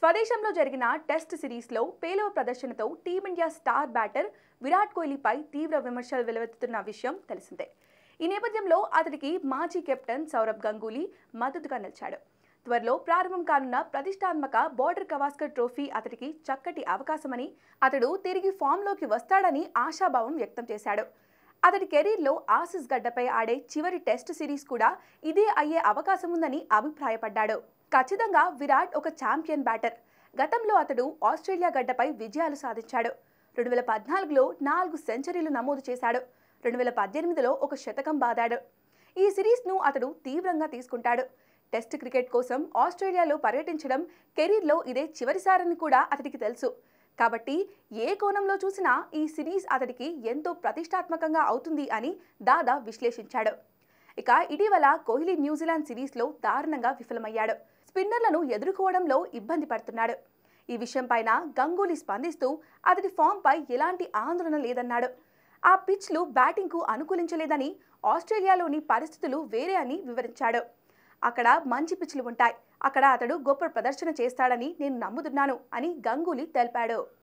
స్వదేశంలో జరిగిన టెస్ట్ సిరీస్లో పేలవ ప్రదర్శనతో టీమిండియా స్టార్ బ్యాటర్ విరాట్ కోహ్లీపై తీవ్ర విమర్శలు వెలువెత్తుతున్న విషయం తెలిసిందే. ఈ నేపథ్యంలో అతడికి మాజీ కెప్టెన్ సౌరవ్ గంగూలీ మద్దతుగా నిలిచాడు. త్వరలో ప్రారంభం కానున్న ప్రతిష్టాత్మక బోర్డర్ గవాస్కర్ ట్రోఫీ అతడికి చక్కటి అవకాశమని, అతడు తిరిగి ఫామ్లోకి వస్తాడని ఆశాభావం వ్యక్తం చేశాడు. అతడి కెరీర్లో ఆసీస్ గడ్డపై ఆడే చివరి టెస్ట్ సిరీస్ కూడా ఇదే అయ్యే అవకాశం ఉందని అభిప్రాయపడ్డాడు. ఖచ్చితంగా విరాట్ ఒక ఛాంపియన్ బ్యాటర్. గతంలో అతడు ఆస్ట్రేలియా గడ్డపై విజయాలు సాధించాడు. 2014లో 4 సెంచరీలు నమోదు చేశాడు. 2018లో ఒక శతకం బాదాడు. ఈ సిరీస్ను అతడు తీవ్రంగా తీసుకుంటాడు. టెస్ట్ క్రికెట్ కోసం ఆస్ట్రేలియాలో పర్యటించడం కెరీర్లో ఇదే చివరిసారని కూడా అతడికి తెలుసు. కాబట్టి ఏ కోణంలో చూసినా ఈ సిరీస్ అతడికి ఎంతో ప్రతిష్టాత్మకంగా అవుతుంది అని దాదా విశ్లేషించాడు. ఇక ఇటీవల కోహ్లీ న్యూజిలాండ్ సిరీస్లో దారుణంగా విఫలమయ్యాడు. స్పిన్నర్లను ఎదుర్కోవడంలో ఇబ్బంది పడుతున్నాడు. ఈ విషయంపైన గంగూలీ స్పందిస్తూ అతడి ఫామ్పై ఎలాంటి ఆందోళన లేదన్నాడు. ఆ పిచ్లు బ్యాటింగ్కు అనుకూలించలేదని, ఆస్ట్రేలియాలోని పరిస్థితులు వేరే అని వివరించాడు. అక్కడ మంచి పిచ్లు ఉంటాయి, అక్కడ అతడు గొప్ప ప్రదర్శన చేస్తాడని నేను నమ్ముతున్నాను అని గంగూలీ తెలిపాడు.